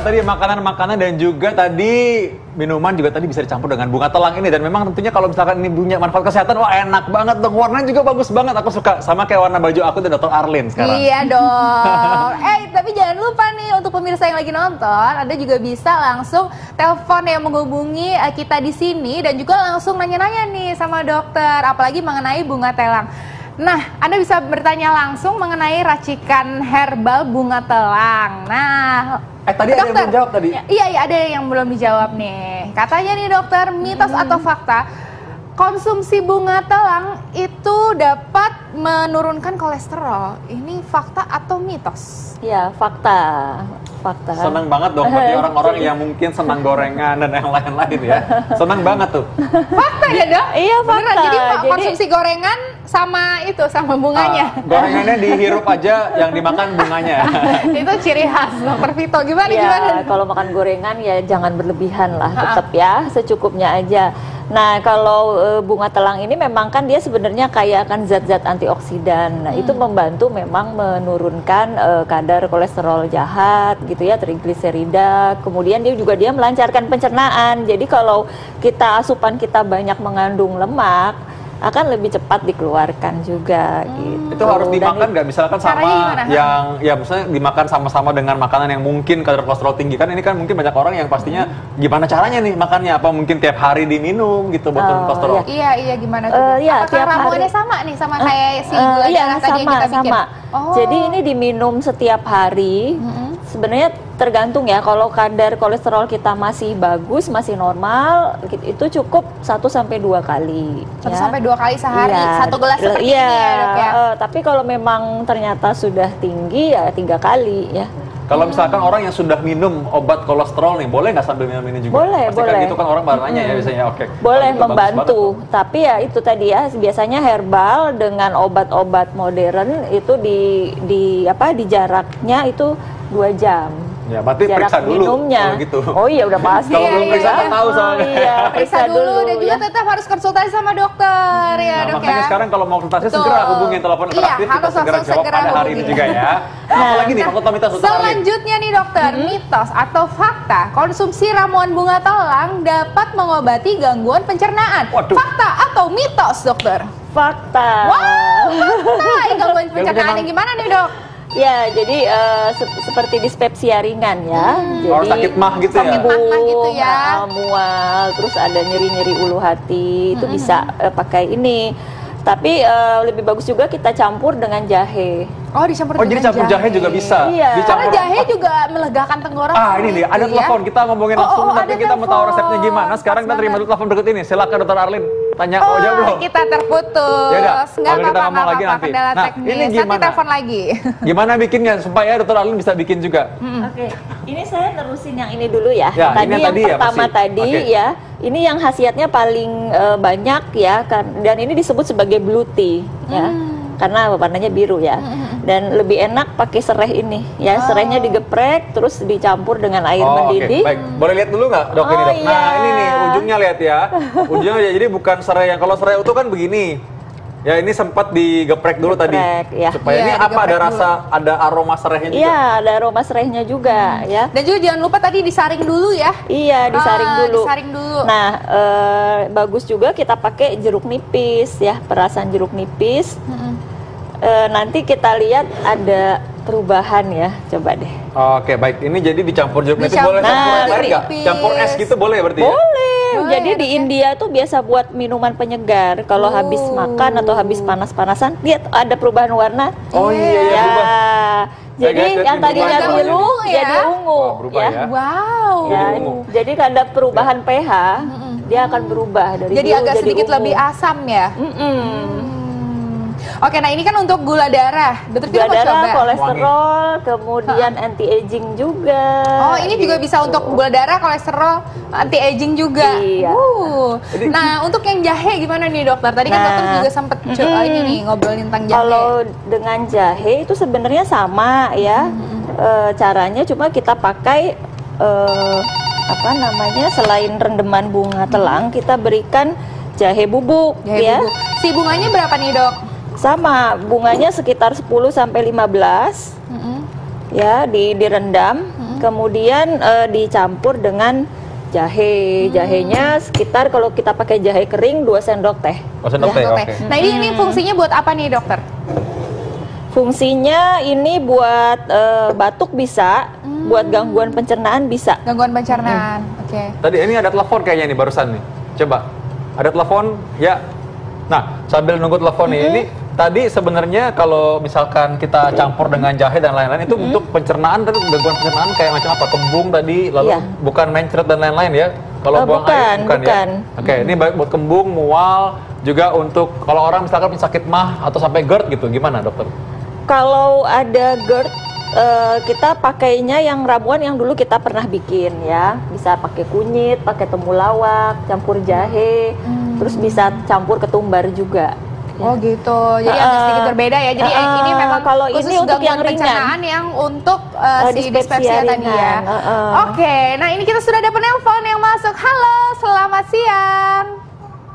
tadi makanan-makanan dan juga tadi minuman juga tadi bisa dicampur dengan bunga telang ini. Dan memang tentunya kalau misalkan ini punya manfaat kesehatan, wah enak banget dong. Warnanya juga bagus banget, aku suka. Sama kayak warna baju aku dan Dr. Arlin sekarang. Iya dong. Tapi jangan lupa nih untuk pemirsa yang lagi nonton, Anda juga bisa langsung telepon yang menghubungi kita di sini dan juga langsung nanya-nanya nih sama dokter, apalagi mengenai bunga telang. Nah, Anda bisa bertanya langsung mengenai racikan herbal bunga telang. Nah, tadi dokter, ada yang belum jawab tadi. Iya, ada yang belum dijawab nih. Katanya nih dokter, mitos atau fakta, konsumsi bunga telang itu dapat menurunkan kolesterol. Ini fakta atau mitos? Ya, fakta. Fakta. Senang banget dong bagi orang-orang yang mungkin senang gorengan dan yang lain-lain ya. Senang banget tuh. Fakta ya dok? Iya, fakta. Jadi konsumsi gorengan sama bunganya. Gorengannya dihirup aja, yang dimakan bunganya. Itu ciri khas dokter Vito. Gimana? Kalau makan gorengan ya jangan berlebihan lah, tetap ya secukupnya aja. Nah, kalau bunga telang ini memang kan dia sebenarnya kaya akan zat-zat antioksidan. Nah, itu membantu memang menurunkan kadar kolesterol jahat gitu ya, trigliserida. Kemudian dia melancarkan pencernaan. Jadi kalau asupan kita banyak mengandung lemak, akan lebih cepat dikeluarkan juga gitu. Itu harus dimakan nggak? Misalkan sama yang ya misalnya dimakan sama-sama dengan makanan yang mungkin kadar kolesterol tinggi, kan ini kan mungkin banyak orang yang pastinya gimana caranya nih makannya, apa mungkin tiap hari diminum gitu buat turun kolesterol? Iya gimana tuh? Apakah ramuannya sama nih sama kayak si gula darah tadi yang kita bikin? Jadi ini diminum setiap hari. Sebenarnya tergantung ya, kalau kadar kolesterol kita masih bagus, masih normal, itu cukup 1-2 kali. 1-2 kali sehari, satu gelas seperti ini ya dok ya? Tapi kalau memang ternyata sudah tinggi ya 3 kali ya. Kalau misalkan orang yang sudah minum obat kolesterol nih, boleh nggak sambil minum ini juga? Boleh, pasti boleh. Kan gitu kan orang baru nanya ya biasanya, oke. Boleh membantu, tapi ya itu tadi ya, biasanya herbal dengan obat-obat modern itu di jaraknya itu 2 jam. Ya, berarti jarak periksa dulu minumnya. gitu. Oh iya, udah pasti. Kalau belum periksa kan tahu soalnya. Iya, periksa dulu dan juga tetap harus konsultasi sama dokter ya dok makanya ya. sekarang kalau mau konsultasi segera hubungin telepon interaktif, kita segera jawab pada hari ini juga ya. Nah, apalagi nih fakta mitos selanjutnya nih dokter, mitos atau fakta konsumsi ramuan bunga telang dapat mengobati gangguan pencernaan. Waduh. Fakta atau mitos dokter? Fakta. Wow, fakta. Gangguan pencernaan yang gimana nih dok? Ya, jadi seperti dispepsia ringan ya. Jadi sakit mah gitu ya. Sakit mah gitu ya. Mual, terus ada nyeri-nyeri ulu hati, itu bisa pakai ini. Tapi lebih bagus juga kita campur dengan jahe. Oh, dicampur dengan jadi campur jahe juga bisa. Iya. Dicampur. Karena jahe juga melegakan tenggorokan. Ini nih, ada telepon. Kita ngomongin langsung, tapi kita mau tahu resepnya gimana. Sekarang kita terima dulu telepon berikut ini. Silakan Dr. Arlin. Tanya, jawab belum? Kita terputus. Yaudah, nggak kita ngomong lagi nanti. Kendala teknis. Ini gimana? Nanti telepon lagi. Gimana bikinnya supaya Dr. Arlin bisa bikin juga? Oke, ini saya terusin yang ini dulu ya. Ya, tadi ini yang tadi ya, pertama masih. tadi ya. Ini yang khasiatnya paling banyak ya, dan ini disebut sebagai blue tea ya. Karena warnanya biru ya. Dan lebih enak pakai serai ini ya. Serainya digeprek terus dicampur dengan air mendidih. Baik, boleh lihat dulu nggak dok ini dok? Iya. Nah ini nih ujungnya lihat ya. Ujungnya jadi bukan serai yang, kalau serai utuh kan begini. Ya ini sempat digeprek dulu tadi. Ya. Supaya ini apa, ada rasa, ada aroma serainya juga. Iya, ada aroma serainya juga ya. Dan juga jangan lupa tadi disaring dulu ya. Iya, disaring dulu. Disaring dulu. Nah, bagus juga kita pakai jeruk nipis ya, perasan jeruk nipis. Nanti kita lihat ada perubahan ya, coba deh. Oke, baik. Ini jadi dicampur jeruk nipis, boleh campur air nggak? Campur es gitu boleh berarti ya? Boleh. Jadi di India tuh biasa buat minuman penyegar. Kalau habis makan atau habis panas-panasan, lihat ada perubahan warna. Oh iya, berubah. Jadi yang tadinya biru jadi ungu berubah ya. Wow. Ya, jadi ada perubahan pH, dia akan berubah dari jadi biru agak jadi sedikit ungu. lebih asam ya. Oke, nah ini kan untuk gula darah. Gula darah, kolesterol, kemudian anti aging juga. Oh, ini juga bisa untuk gula darah, kolesterol, anti aging juga. Iya. Nah, untuk yang jahe gimana nih dokter? Tadi kan dokter juga sempat ini nih ngobrolin tentang jahe. Kalau dengan jahe itu sebenarnya sama ya. Caranya cuma kita pakai selain rendeman bunga telang, kita berikan jahe bubuk ya. Bubuk. Si bunganya berapa nih, Dok? Sama, bunganya sekitar 10 sampai 15. Ya, direndam. kemudian dicampur dengan jahe. Jahenya sekitar kalau kita pakai jahe kering 2 sendok teh. 2 sendok teh, oke. Nah ini fungsinya buat apa nih dokter? Fungsinya ini buat batuk bisa, buat gangguan pencernaan bisa. Gangguan pencernaan, oke. Tadi ini ada telepon kayaknya nih barusan nih. Coba, ada telepon ya. Nah, sambil nunggu telepon nih, ini tadi sebenarnya kalau misalkan kita campur dengan jahe dan lain-lain itu untuk pencernaan, tapi gangguan pencernaan kayak macam apa? Kembung tadi, lalu bukan mencret dan lain-lain ya? Kalau buang air bukan ya? Oke, ini baik buat kembung, mual, juga untuk kalau orang misalkan punya sakit mah atau sampai GERD gitu, gimana dokter? Kalau ada GERD, kita pakainya yang ramuan yang dulu kita pernah bikin ya. Bisa pakai kunyit, pakai temulawak, campur jahe, terus bisa campur ketumbar juga. Oh gitu, jadi agak sedikit berbeda ya. Jadi ini memang kalau khusus ini untuk yang pencernaan yang untuk si dispepsia tadi ya. Oke, nah ini kita sudah ada penelpon yang masuk. Halo, selamat siang.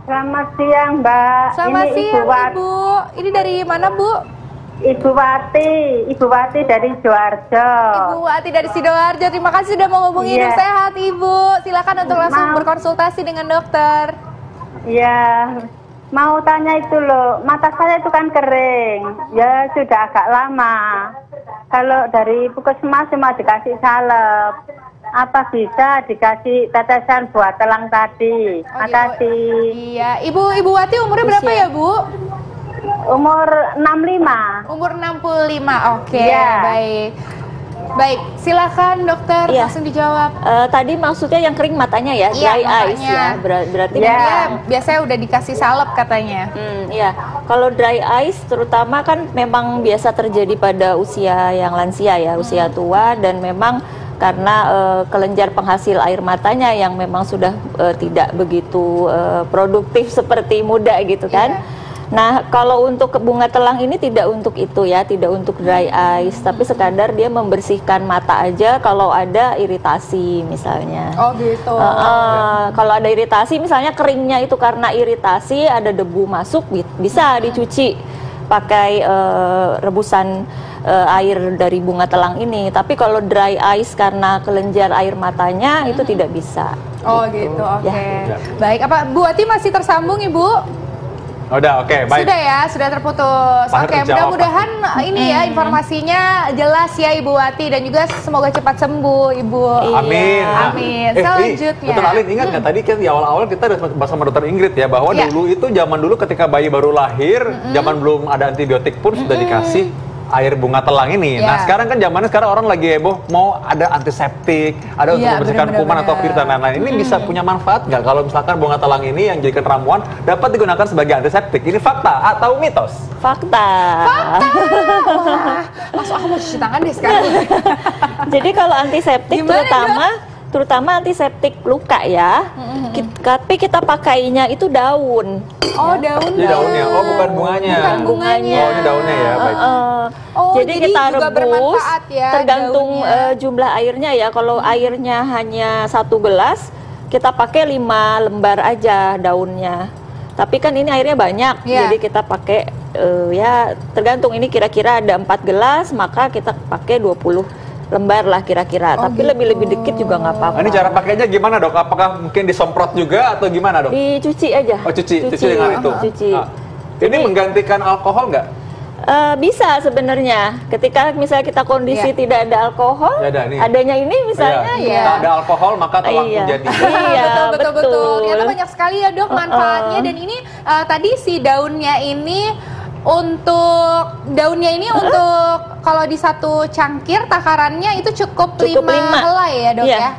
Selamat siang, Mbak. Selamat siang, Ibu. Ini dari mana, Bu? Ibu Wati dari Sidoarjo. Ibu Wati dari Sidoarjo, terima kasih sudah menghubungi Hidup Sehat, Ibu. Silakan untuk langsung berkonsultasi dengan dokter. Iya, mau tanya itu loh, mata saya itu kan kering, ya sudah agak lama. Kalau dari puskesmas cuma dikasih salep, apa bisa dikasih tetesan buat telang tadi? Makasih. Iya, Ibu Wati umurnya berapa ya, Bu? Umur 65. Umur 65, oke, baik. Baik, silakan dokter langsung dijawab. Tadi maksudnya yang kering matanya ya, dry eyes ya, berarti dia biasanya udah dikasih salep katanya. Iya, kalau dry eyes terutama kan memang biasa terjadi pada usia yang lansia ya, usia tua, dan memang karena kelenjar penghasil air matanya yang memang sudah tidak begitu produktif seperti muda gitu kan. Nah, kalau untuk bunga telang ini tidak untuk itu ya, tidak untuk dry eyes, tapi sekadar dia membersihkan mata aja kalau ada iritasi misalnya. Oh gitu. Kalau ada iritasi, misalnya keringnya itu karena iritasi, ada debu masuk, bisa dicuci pakai rebusan air dari bunga telang ini. Tapi kalau dry eyes karena kelenjar air matanya itu tidak bisa. Oh gitu, oke. Baik, apa Bu Wati masih tersambung, Ibu? Udah, oke, baik. Sudah ya, sudah terputus. Oke, mudah-mudahan ini ya informasinya jelas ya Ibu Wati, dan juga semoga cepat sembuh Ibu. Amin. Amin. Selanjutnya. Dokter Alin, ingat nggak tadi kan di awal-awal kita udah bahas sama Dokter Ingrid ya, bahwa dulu itu zaman dulu ketika bayi baru lahir, zaman belum ada antibiotik pun sudah dikasih air bunga telang ini. Nah sekarang kan zamannya orang lagi heboh mau ada antiseptik, ada untuk membersihkan kuman atau virus dan lain-lain. Ini bisa punya manfaat nggak kalau misalkan bunga telang ini yang jadikan ramuan dapat digunakan sebagai antiseptik? Ini fakta atau mitos? Fakta. Masuk aku mau cuci tangan deh sekarang. Jadi kalau antiseptik terutama antiseptik luka ya, tapi kita pakainya itu daun. Oh, daunnya. Ini daunnya, oh bukan bunganya. Bukan bunganya. Oh, ini daunnya ya, baik. Jadi kita rebus, ya, tergantung jumlah airnya ya. Kalau airnya hanya 1 gelas, kita pakai 5 lembar aja daunnya. Tapi kan ini airnya banyak, jadi kita pakai ya tergantung ini kira-kira ada 4 gelas, maka kita pakai 20 lembar lah kira-kira. Tapi lebih-lebih dikit juga nggak apa-apa. Ini cara pakainya gimana dok? Apakah mungkin disemprot juga atau gimana dok? Dicuci aja. Oh cuci dengan itu. Cuci. Ini menggantikan alkohol nggak? Bisa sebenarnya. Ketika misalnya kita kondisi tidak ada alkohol, adanya ini misalnya tak ada alkohol maka telah menjadi. Iya, betul. Ternyata banyak sekali ya dok manfaatnya, dan ini tadi si daunnya ini untuk kalau di satu cangkir takarannya itu cukup 5 helai ya dok ya?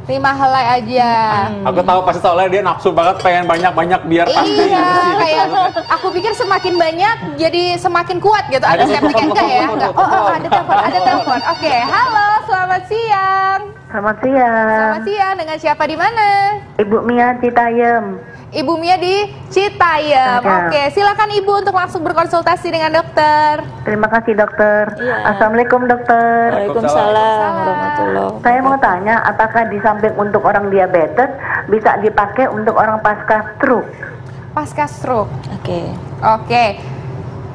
5 helai aja. Aku tahu pasti soalnya dia nafsu banget pengen banyak-banyak biar pasti bersih. Kayak aku pikir semakin banyak jadi semakin kuat gitu. Ada septik enggak ya? Enggak. Oh, ada telepon. Oke, halo, selamat siang. Selamat siang. Selamat siang, dengan siapa di mana? Ibu Mia Citayam. Ibu Mia di Citayam. Oke, silakan Ibu untuk langsung berkonsultasi dengan dokter. Terima kasih dokter. Assalamualaikum dokter. Waalaikumsalam warahmatullahi. Saya mau tanya, apakah di samping untuk orang diabetes bisa dipakai untuk orang pasca stroke? Pasca stroke. Oke.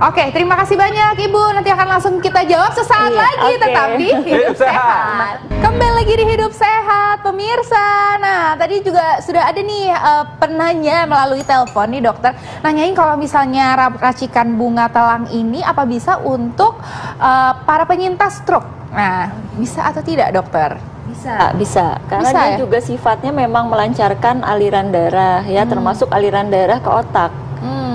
Oke, terima kasih banyak Ibu. Nanti akan langsung kita jawab sesaat lagi, tetap di Hidup Sehat. Kembali lagi di Hidup Sehat, pemirsa. Nah, tadi juga sudah ada nih penanya melalui telepon nih dokter. Nanyain kalau misalnya racikan bunga telang ini apa bisa untuk para penyintas stroke? Nah, bisa atau tidak dokter? Bisa. Karena Bisa, dia ya? juga sifatnya memang melancarkan aliran darah ya, termasuk aliran darah ke otak.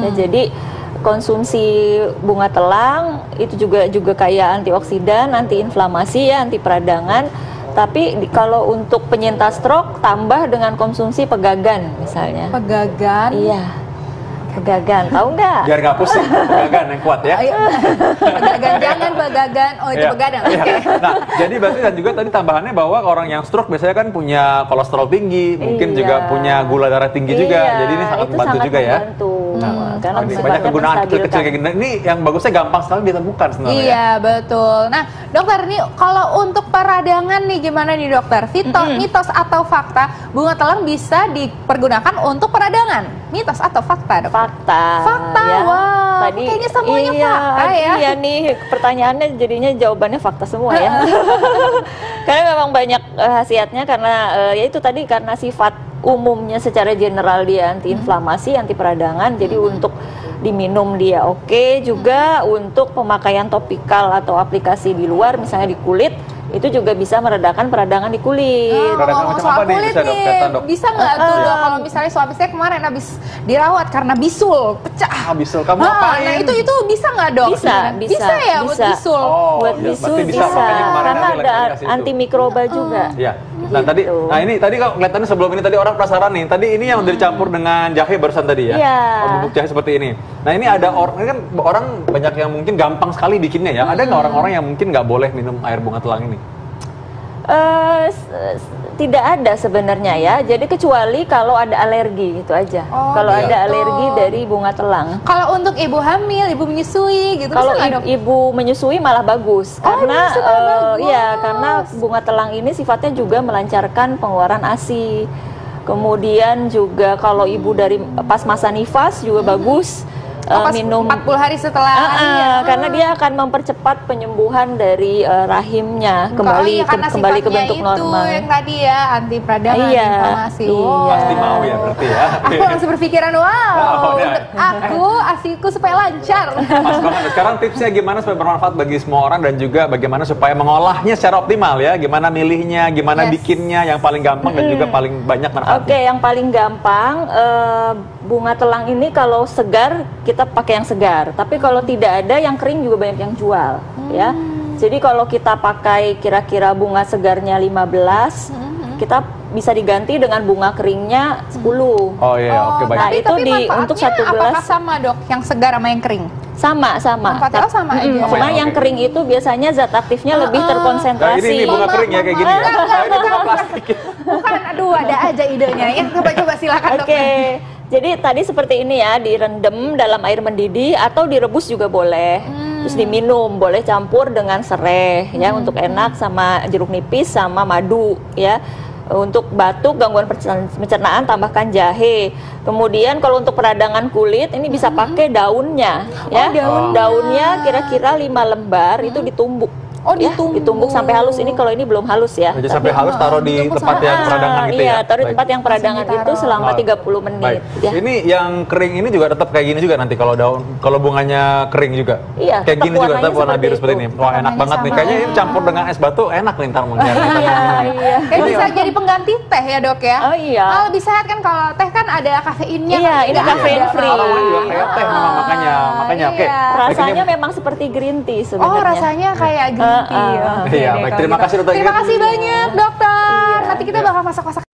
Ya, jadi konsumsi bunga telang itu juga kayak antioksidan, antiinflamasi ya, anti peradangan. Tapi kalau untuk penyintas stroke tambah dengan konsumsi pegagan misalnya. Pegagan? Iya. Pegagan, tahu nggak? Biar nggak pusing, pegagan yang kuat ya. Pegagan, jangan pegagan. Oh, itu Iya. pegadang. Iya. Oke. Nah, jadi berarti dan juga tadi tambahannya bahwa orang yang stroke biasanya kan punya kolesterol tinggi, mungkin Iya. juga punya gula darah tinggi juga. Iya, Jadi ini sangat itu membantu sangat juga ya. membantu. Karena Ini sifatnya banyak kegunaan kecil-kecil menstabilkan. kayak gini. Ini yang bagusnya gampang sekali ditemukan sebenarnya. Iya, betul. Nah, dokter, nih kalau untuk peradangan nih gimana nih dokter? Mitos atau fakta bunga telang bisa dipergunakan untuk peradangan? Mitos atau fakta, dok? Fakta. Ya. Wow, kayaknya semuanya fakta ya. Iya nih, pertanyaannya jadinya jawabannya fakta semua ya. Karena memang banyak khasiatnya karena ya itu tadi karena sifat umumnya secara general dia antiinflamasi, anti peradangan. Jadi untuk diminum dia oke, juga untuk pemakaian topikal atau aplikasi di luar misalnya di kulit itu juga bisa meredakan peradangan di kulit. Peradangan Ngomong macam soal apa nih? kulit Bisa, Dok? nih, Kelihatan, Dok. bisa nggak tuh dok kalau misalnya suami saya kemarin habis dirawat karena bisul pecah. Bisul kamu apain? Nah itu bisa nggak dok? Bisa ya buat bisul. Oh, buat iya, bisul berarti bisa. bisa, Makanya kemarin karena nanti ada lagi kasih itu. antimikroba juga. Iya. Nah ini tadi kalau kelihatannya sebelum ini tadi orang penasaran nih. Tadi ini yang udah dicampur dengan jahe barusan tadi ya. Iya. Bubuk jahe seperti ini. Nah ini ada ini kan orang banyak yang mungkin gampang sekali bikinnya ya. Ada nggak orang-orang yang mungkin nggak boleh minum air bunga telang ini? Tidak ada sebenarnya ya. Jadi kecuali kalau ada alergi itu aja. Oh, kalau gitu. ada alergi dari bunga telang. Kalau untuk ibu hamil, ibu menyusui gitu Kalau bisa nggak, dok? ibu menyusui malah bagus karena menyusui malah bagus. ya karena bunga telang ini sifatnya juga melancarkan pengeluaran ASI. Kemudian juga kalau ibu dari pas masa nifas juga bagus. Pas Minum 40 hari setelah karena dia akan mempercepat penyembuhan dari rahimnya kembali kembali ke bentuk normal. Itu yang tadi ya anti peradangan, Iya, inflamasi. iya. Pasti mau ya berarti ya. Aku langsung berpikiran Oh, untuk asiku supaya lancar. Pas banget. Sekarang tipsnya gimana supaya bermanfaat bagi semua orang dan juga bagaimana supaya mengolahnya secara optimal ya. Gimana milihnya, gimana bikinnya yang paling gampang dan juga paling banyak manfaatnya. Oke, yang paling gampang bunga telang ini kalau segar kita pakai yang segar. Tapi kalau tidak ada yang kering juga banyak yang jual ya. Jadi kalau kita pakai kira-kira bunga segarnya 15, kita bisa diganti dengan bunga keringnya 10. Oh iya, oke baik. Nah, itu untuk satu apakah gelas sama dok? Yang segar sama yang kering? sama. Manfaatnya sama aja. Cuma Oke, yang oke. kering itu biasanya zat aktifnya lebih Nah, terkonsentrasi. ini bunga kering ya kayak gini ya. Enggak, Ini bunga plastik. Bukan, aduh ada aja idenya ya. Coba silakan dok. Oke. Jadi tadi seperti ini ya, direndam dalam air mendidih atau direbus juga boleh. Terus diminum, boleh campur dengan serai ya untuk enak, sama jeruk nipis sama madu ya. Untuk batuk, gangguan pencernaan tambahkan jahe. Kemudian kalau untuk peradangan kulit ini bisa pakai daunnya ya. Daunnya kira-kira 5 lembar itu ditumbuk. Oh, Ya, ditumbuk sampai halus. Ini kalau ini belum halus ya. Jadi sampai halus taruh di ditumbuk tempat yang peradangan gitu ya. Iya, taruh di Baik. tempat yang peradangan Langsung itu ditaruh. selama 30 Baik. menit ya. Ini yang kering ini juga tetap kayak gini juga nanti kalau kalau bunganya kering juga. Iya, Kayak tetap gini juga warnanya tetap warna seperti biru seperti itu. ini. Wah, enak Warnanya banget nih. sama. Kayaknya ini campur dengan es batu enak nih ntar mungkin. Iya. Kayak bisa jadi pengganti teh ya dok ya? Oh, iya. Lebih sehat kan kalau teh kan ada kafeinnya. Iya, kan? ini Nggak kafein ada. free. Aromanya juga kayak teh memang makanya oke. Iya. Rasanya memang seperti green tea sebenarnya. Oh, rasanya kayak green tea. Oke Iya, deh baik. kalau Terima gitu. kasih, dokter. Terima kasih banyak dokter. Nanti kita bakal masak-masak